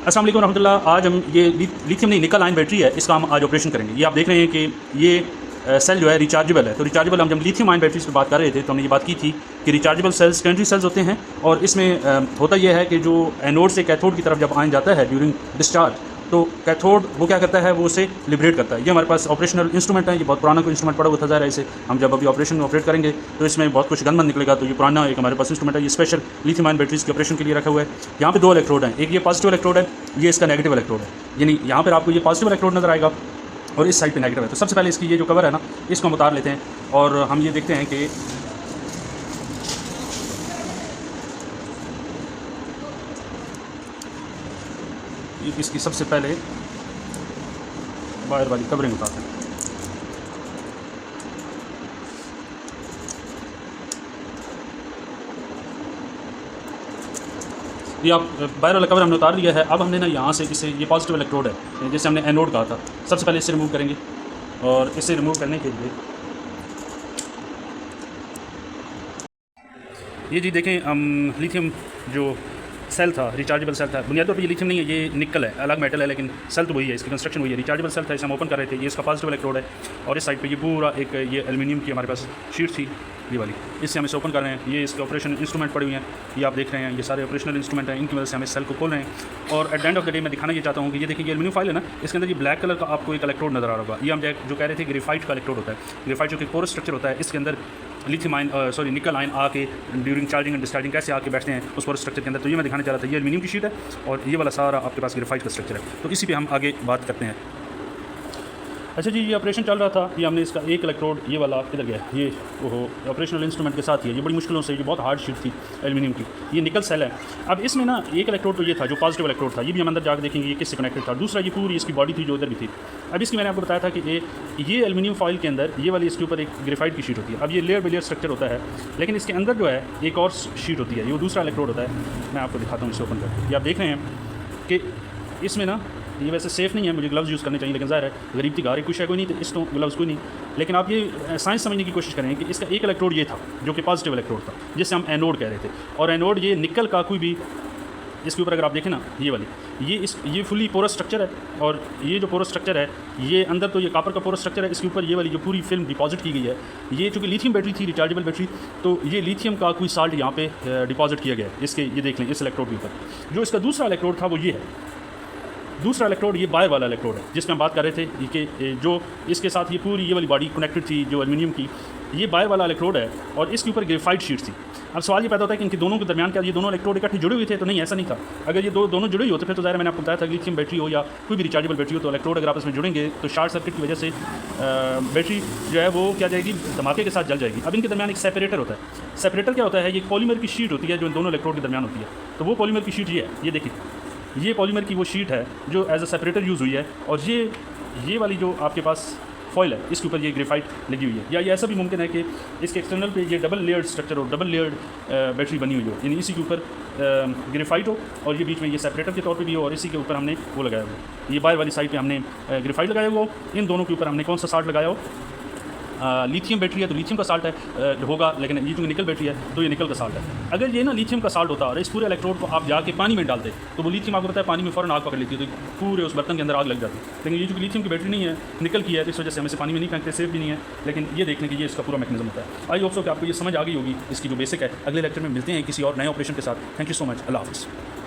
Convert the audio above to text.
अस्सलाम वालेकुम रहमतुल्लाह। आज हम ये लिथियम नहीं निकल आयन बैटरी है, इसका हम आज ऑपरेशन करेंगे। ये आप देख रहे हैं कि ये सेल जो है रिचार्जेबल है। तो रिचार्जेबल हम जब लिथियम आयन बैटरीज पर बात कर रहे थे तो हमने ये बात की थी कि रिचार्जेबल सेल्स सेकेंडरी सेल्स होते हैं और इसमें होता यह है कि जो एनोड से कैथोड की तरफ जब आयन जाता है ड्यूरिंग डिस्चार्ज, तो कैथोड वो क्या करता है, वो उसे लिबरेट करता है। ये हमारे पास ऑपरेशनल इंस्ट्रूमेंट है, ये बहुत पुराना कोई इंस्ट्रूमेंट पड़ा हुआ था ज़ाहिर है। इसे हम जब अभी ऑपरेशन में ऑपरेट करेंगे तो इसमें बहुत कुछ गनमन निकलेगा। तो ये पुराना एक हमारे पास इंस्ट्रूमेंट है, ये स्पेशल लिथियम आयन बैटरीज के ऑपरेशन के लिए रखा हुआ है। यहाँ पे दो इलेक्ट्रोड हैं, एक ये पॉजिटिव इलेक्ट्रोड है, ये इसका नेगेटिव इलेक्ट्रोड है। यानी यहाँ पर आपको ये पॉजिटिव इलेक्ट्रोड नजर आएगा और इस साइड पे नेगेटिव है। तो सबसे पहले इसकी ये जो कवर है ना, इसको हम उतार लेते हैं और हम ये देखते हैं कि इसकी सबसे पहले बाहर वाली कवरिंग उतारते हैं। ये आप बाहर वाला कवर हमने उतार दिया है। अब हमने ना यहाँ से इसे, ये पॉजिटिव इलेक्ट्रोड है जैसे हमने एनोड कहा था, सबसे पहले इसे रिमूव करेंगे। और इसे रिमूव करने के लिए ये जी देखें, हम लिथियम जो सेल था, रिचार्जेबल सेल था, बुनियादी तौर पर ये लिथियम नहीं है, ये निकल है, अलग मेटल है, लेकिन सेल तो वही है, इसकी कंस्ट्रक्शन वही है। रिचार्जेबल सेल था, इसे हम ओपन कर रहे थे। ये इसका पॉजिटिव इलेक्ट्रोड है और इस साइड पे ये पूरा एक ये एल्युमिनियम की हमारे पास शीट थी, ये वाली, इससे हम इसे ओपन कर रहे हैं। ये इसके ऑपरेशन इंस्ट्रूमेंट पड़े हुए हैं, ये आप देख रहे हैं, ये सारे ऑपरेशनल इंस्ट्रूमेंट हैं, इनकी वजह से हम इस सेल को खोल रहे हैं। और at the end of the day मैं दिखाना ये चाहता हूँ कि ये देखिए, ये एल्युमिनियम फाइल है ना, इसके अंदर ये ब्लैक कलर का आपको एक इलेक्ट्रोड नजर आ रहा होगा। ये हम जो कह रहे थे ग्रेफाइट का इलेक्ट्रोड होता है। ग्रेफाइट जो कि पोरस स्ट्रक्चर होता है, इसके अंदर लिथियम आयन निकल आयन आके ड्यूरिंग चार्जिंग एंड डिस्चार्जिंग कैसे आके बैठते हैं उस पोरस स्ट्रक्चर के अंदर। तो ये मैं दिखाने जा रहा था, ये एल्युमिनियम की शीट है और ये वाला सारा आपके पास ग्रेफाइट का स्ट्रक्चर है। तो इसी पे हम आगे बात करते हैं। अच्छा जी, ये ऑपरेशन चल रहा था, ये हमने इसका एक इलेक्ट्रोड ये वाला किधर गया, ये ओहो ऑपरेशनल इंस्ट्रूमेंट के साथ ही है। ये बड़ी मुश्किलों से, ये बहुत हार्ड शीट थी एल्युमिनियम की, ये निकल सेल है। अब इसमें ना एक इलेक्ट्रोड तो ये था जो पॉजिटिव इलेक्ट्रोड था, ये भी हम अंदर जाकर देखेंगे ये किससे कनेक्टेड था। दूसरा ये पूरी इसकी बॉडी थी जो उधर भी थी। अब इसकी मैंने आपको बताया था कि ये एल्युमिनियम फॉइल के अंदर ये वाली इसके ऊपर एक ग्रेफाइट की शीट होती है। अब ये लेयर बाई लेयर स्ट्रक्चर होता है, लेकिन इसके अंदर जो है एक और शीट होती है, ये दूसरा इलेक्ट्रोड होता है। मैं आपको दिखाता हूँ इसे ओपन करके। ये आप देख रहे हैं कि इसमें ना, ये वैसे सेफ़ नहीं है, मुझे ग्लव्स यूज़ करने चाहिए, लेकिन ज़ाहिर है गरीब की गारी कुछ है कोई नहीं, तो इस तो ग्लव्स कोई नहीं। लेकिन आप ये साइंस समझने की कोशिश करें कि इसका एक इलेक्ट्रोड ये था जो कि पॉजिटिव इलेक्ट्रोड था, जिससे हम एनोड कह रहे थे। और एनोड ये निकल का कोई भी, इसके ऊपर अगर आप देखें ना, ये वाली ये फुली पोरस स्ट्रक्चर है। और ये जो पोरस स्ट्रक्चर है, ये अंदर तो ये कॉपर का पोरस स्ट्रक्चर है, इसके ऊपर ये वाली जो पूरी फिल्म डिपॉजिट की गई है, ये चूँकि लिथियम बैटरी थी, रिचार्जेबल बैटरी, तो ये लिथियम का कोई साल्ट यहाँ पे डिपॉजिट किया गया है इसके, ये देख लें इस इलेक्ट्रोड के ऊपर। जो इसका दूसरा इलेक्ट्रोड था वो ये है, दूसरा इलेक्ट्रोड ये बायर वाला इलेक्ट्रोड है जिसमें हम बात कर रहे थे कि जो इसके साथ ये पूरी ये वाली बॉडी कनेक्टेड थी जो एल्युमिनियम की, ये बायर वाला इलेक्ट्रोड है और इसके ऊपर ग्रेफाइट शीट थी। अब सवाल ये पैदा होता है कि इनके दोनों के दरमियान क्या ये दोनों इलेक्ट्रोड इकट्ठे जुड़े हुए थे? तो नहीं, ऐसा नहीं था। अगर ये दोनों जुड़े हुए होते फिर तो ज़ाहिर मैंने आपको बताया था लिथियम बैटरी हो या कोई भी रिचार्जेबल बैटरी हो, तो इलेक्ट्रोड अगर आपस में जुड़ेंगे तो शॉर्ट सर्किट की वजह से बैटरी जो है वो क्या जाएगी, धमाके के साथ जल जाएगी। अब इनके दरमियान एक सेपरेटर होता है। सेपरेटर क्या होता है, ये पॉलीमर की शीट होती है जो इन दोनों इलेक्ट्रोड के दरमियान होती है। तो वो पॉलीमर की शीट ये है, ये देखिए, ये पॉलीमर की वो शीट है जो एज अ सेपरेटर यूज़ हुई है। और ये वाली जो आपके पास फॉइल है, इसके ऊपर ये ग्रेफाइट लगी हुई है। या ये ऐसा भी मुमकिन है कि इसके एक्सटर्नल पे ये डबल लेयर्ड स्ट्रक्चर हो, डबल लेयर्ड बैटरी बनी हुई हो, यानी इसी के ऊपर ग्रेफाइट हो और ये बीच में ये सेपरेटर के तौर पे भी हो, और इसी के ऊपर हमने वो लगाया हुआ, ये बाहर वाली साइड पे हमने ग्रेफाइट लगाया हुआ हो। इन दोनों के ऊपर हमने कौन सा साल्ट लगाया हो, लिथियम बैटरी है तो लिथियम का साल्ट है होगा, लेकिन ये जो निकल बैटरी है तो ये निकल का साल्ट है। अगर ये ना लिथियम का साल्ट होता और इस पूरे इलेक्ट्रोड को आप जाके पानी में डालते तो वो लिथियम आपको पता है पानी में फ़ौरन आग पकड़ लेती है, तो पूरे उस बर्तन के अंदर आग लग जाती। लेकिन ये जो लिथियम की बैटरी नहीं है, निकल की है, तो इस वजह से हम इसे पानी में नहीं फेंकते, सेफ भी नहीं है। लेकिन ये देखने की ये इसका पूरा मैकेनिज्म होता है। आई होप सो कि आपको ये समझ आ गई होगी इसकी जो बेसिक है। अगले लेक्चर में मिलते हैं किसी और नए ऑपरेशन के साथ। थैंक यू सो मच, अल्लाह हाफ़िज़।